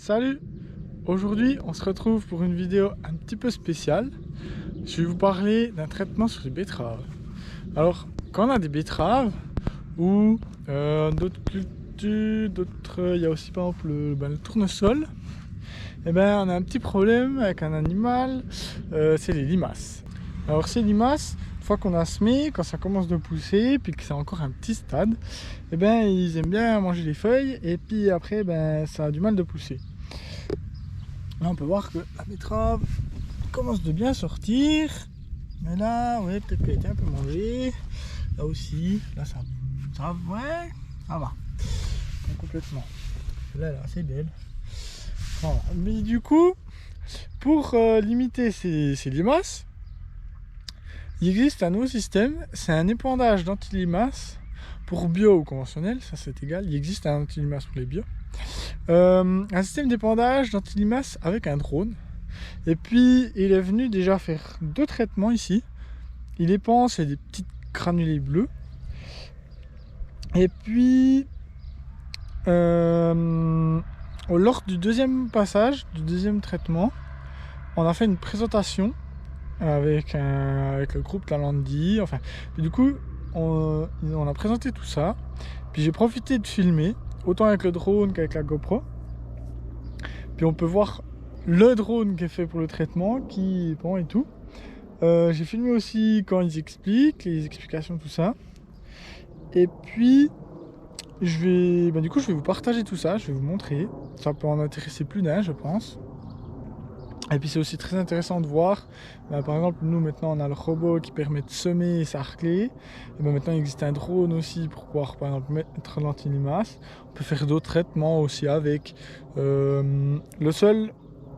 Salut! Aujourd'hui, on se retrouve pour une vidéo un petit peu spéciale. Je vais vous parler d'un traitement sur les betteraves. Alors, quand on a des betteraves ou d'autres cultures, il y a aussi par exemple le tournesol, et ben on a un petit problème avec un animal, c'est les limaces. Alors ces limaces, une fois qu'on a semé, quand ça commence de pousser, puis que c'est encore un petit stade, et ben ils aiment bien manger les feuilles, et puis après ben ça a du mal de pousser. Là on peut voir que la betterave commence de bien sortir, mais là ouais, peut-être qu'elle a été un peu mangée. Là aussi, là ça ouais, ça va, pas complètement. Là elle est assez belle. Voilà. Mais du coup, pour limiter ces limaces, il existe un nouveau système, c'est un épandage d'anti-limaces pour bio ou conventionnel, ça c'est égal, il existe un anti-limaces pour les bio. Un système d'épandage d'anti-limaces avec un drone. Et puis il est venu déjà faire 2 traitements ici. Il épand, c'est des petites granulés bleus. Et puis lors du deuxième passage, du deuxième traitement, on a fait une présentation avec le groupe Talandi. Enfin, du coup, on a présenté tout ça. Puis j'ai profité de filmer, autant avec le drone qu'avec la GoPro. Puis on peut voir le drone qui est fait pour le traitement, qui prend et tout. J'ai filmé aussi quand ils expliquent, les explications, tout ça. Et puis, je vais vous partager tout ça, je vais vous montrer. Ça peut en intéresser plus d'un, je pense. Et puis c'est aussi très intéressant de voir, par exemple nous maintenant on a le robot qui permet de semer et sarcler. Et maintenant il existe un drone aussi pour pouvoir par exemple mettre l'anti-limace. On peut faire d'autres traitements aussi avec. Le seul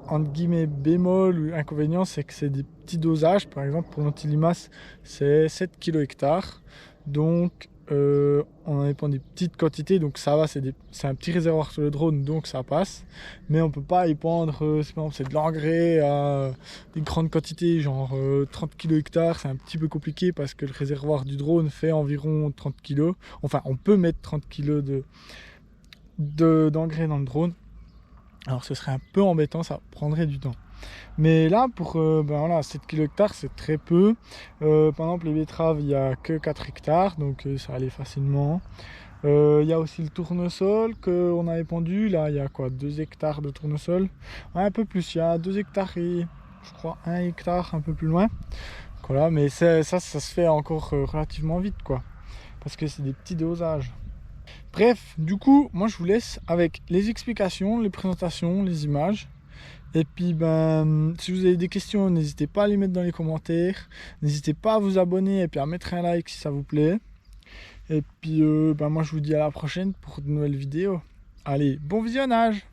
entre guillemets bémol ou inconvénient, c'est que c'est des petits dosages. Par exemple pour l'anti-limace c'est 7 kg hectare. Donc on en épand des petites quantités, donc ça va, c'est un petit réservoir sur le drone, donc ça passe. Mais on peut pas épandre, c'est de l'engrais à des grandes quantités, genre 30 kg hectare, c'est un petit peu compliqué parce que le réservoir du drone fait environ 30 kg. Enfin, on peut mettre 30 kg d'engrais dans le drone. Alors ce serait un peu embêtant, ça prendrait du temps. Mais là, pour 7 kg hectare, c'est très peu. Par exemple, les betteraves, il n'y a que 4 hectares, donc ça allait facilement. Il y a aussi le tournesol qu'on a épandu. Là, il y a quoi, 2 hectares de tournesol. Ouais, un peu plus, il y a 2 hectares et je crois 1 hectare un peu plus loin. Voilà, mais ça se fait encore relativement vite, quoi. Parce que c'est des petits dosages. Bref, du coup, moi je vous laisse avec les explications, les présentations, les images. Et puis si vous avez des questions, n'hésitez pas à les mettre dans les commentaires. N'hésitez pas à vous abonner et puis à mettre un like si ça vous plaît. Et puis moi je vous dis à la prochaine pour de nouvelles vidéos. Allez, bon visionnage!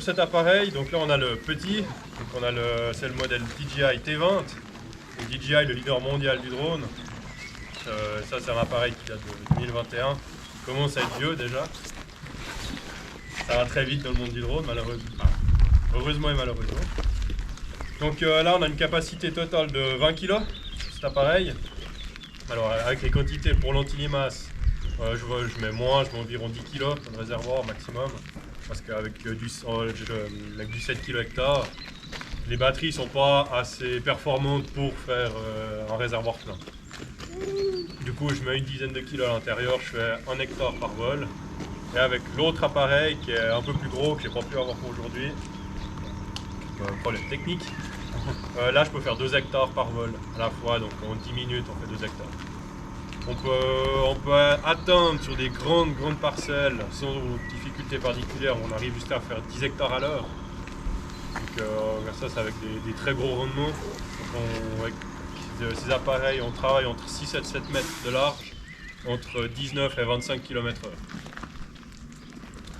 pour cet appareil, donc là on a le petit, c'est le modèle DJI T20. Donc DJI, le leader mondial du drone. Ça c'est un appareil qui date de 2021. Il commence à être vieux déjà. Ça va très vite dans le monde du drone, malheureusement. Heureusement et malheureusement. Donc là on a une capacité totale de 20 kg sur cet appareil. Alors avec les quantités pour l'anti-limace, je mets moins, je mets environ 10 kg dans le réservoir maximum. Parce qu'avec du 7 kg hectare, les batteries ne sont pas assez performantes pour faire un réservoir plein. Du coup je mets une dizaine de kilos à l'intérieur, je fais 1 hectare par vol. Et avec l'autre appareil qui est un peu plus gros, que j'ai pas pu avoir pour aujourd'hui, problème technique, là je peux faire 2 hectares par vol à la fois, donc en 10 minutes on fait 2 hectares. On peut atteindre sur des grandes parcelles sans difficulté particulière, on arrive jusqu'à faire 10 hectares à l'heure. Donc ça c'est avec des très gros rendements. Donc avec ces appareils on travaille entre 6 et 7 mètres de large, entre 19 et 25 km/h.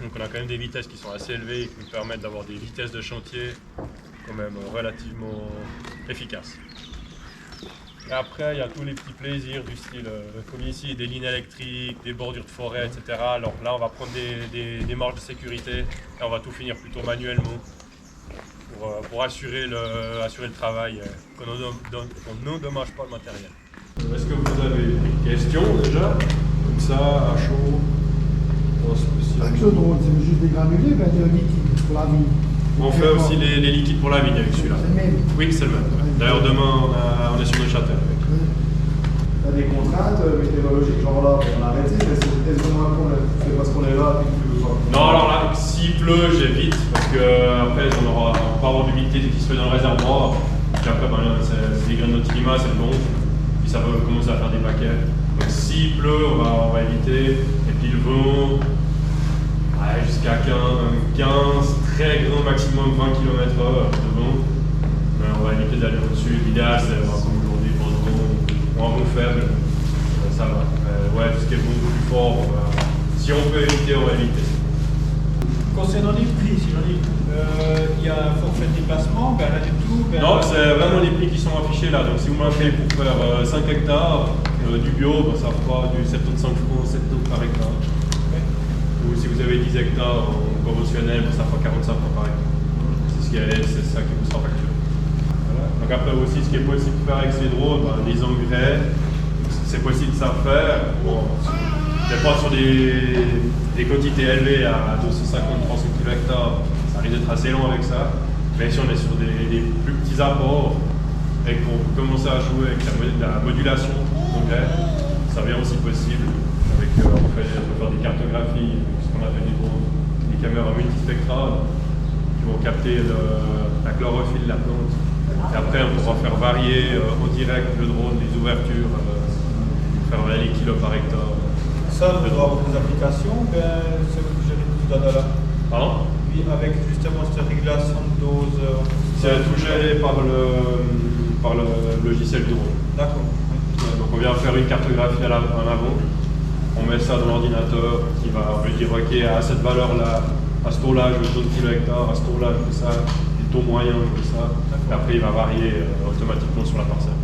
Donc on a quand même des vitesses qui sont assez élevées et qui nous permettent d'avoir des vitesses de chantier quand même relativement efficaces. Et après il y a tous les petits plaisirs du style, comme ici, des lignes électriques, des bordures de forêt, etc. Alors là on va prendre des marges de sécurité et on va tout finir plutôt manuellement pour assurer le travail, qu'on n'endommage pas le matériel. Est-ce que vous avez des questions déjà? Comme ça, à chaud? Avec le drone, c'est juste des granulés, ben des liquides pour la vigne. On fait aussi les liquides pour la vigne avec celui-là. C'est le même. Oui, c'est le même. D'ailleurs, demain, on est sur Neuchâtel. Il y a des contraintes météorologiques, genre là, on a arrêté, mais c'est vraiment un problème. C'est parce qu'on est là et que tu veux pas. Non, alors là, s'il pleut, j'évite, parce que après, on va avoir d'humidité qui se fait dans le réservoir. Puis après, c'est des graines d'antilima, c'est bon. Puis ça va commencer à faire des paquets. Donc s'il pleut, on va éviter. Et puis le vent, jusqu'à 15, très grand maximum 20 km/h de vent. Mais on va éviter d'aller au-dessus. L'idéal, c'est comme aujourd'hui, ou un vent faible. Ça va. Ouais, tout ce qui est vent plus fort, si on peut éviter, on va éviter. Concernant les prix, il y a un forfait de déplacement, ben là du tout. Non, c'est vraiment les prix qui sont affichés là. Donc si vous m'appelez pour faire 5 hectares du bio, ça fera du 75 francs 70 par hectare. Ouais. Ou si vous avez 10 hectares en conventionnel, ça fera 45 francs par hectare. C'est ça qui vous sera facturé. Voilà. Donc après aussi, ce qui est possible de faire avec ces drones, des engrais, c'est possible de ça faire. Bon, pas sur des quantités élevées à 250-300 kg hectare, ça risque d'être assez long avec ça. Mais si on est sur des plus petits apports et qu'on peut commencer à jouer avec la modulation d'engrais, ça devient aussi possible. On peut faire des cartographies, ce qu'on appelle des caméras multispectrales qui vont capter la chlorophylle de la plante. Et après, on pourra faire varier en direct le drone, les ouvertures, faire varier les kilos par hectare. Ça, vous avoir des applications, c'est vous que gérez tout ça là. Pardon? Oui, avec justement cette régulation de dose. C'est tout géré par le logiciel du drone. D'accord. Oui. Donc on vient faire une cartographie en avant, on met ça dans l'ordinateur qui va lui dire ok, à cette valeur-là, à ce taux-là, je veux tant de kilo hectare, à ce taux-là, je veux ça, le taux moyen, je veux ça. Et après il va varier automatiquement sur la parcelle.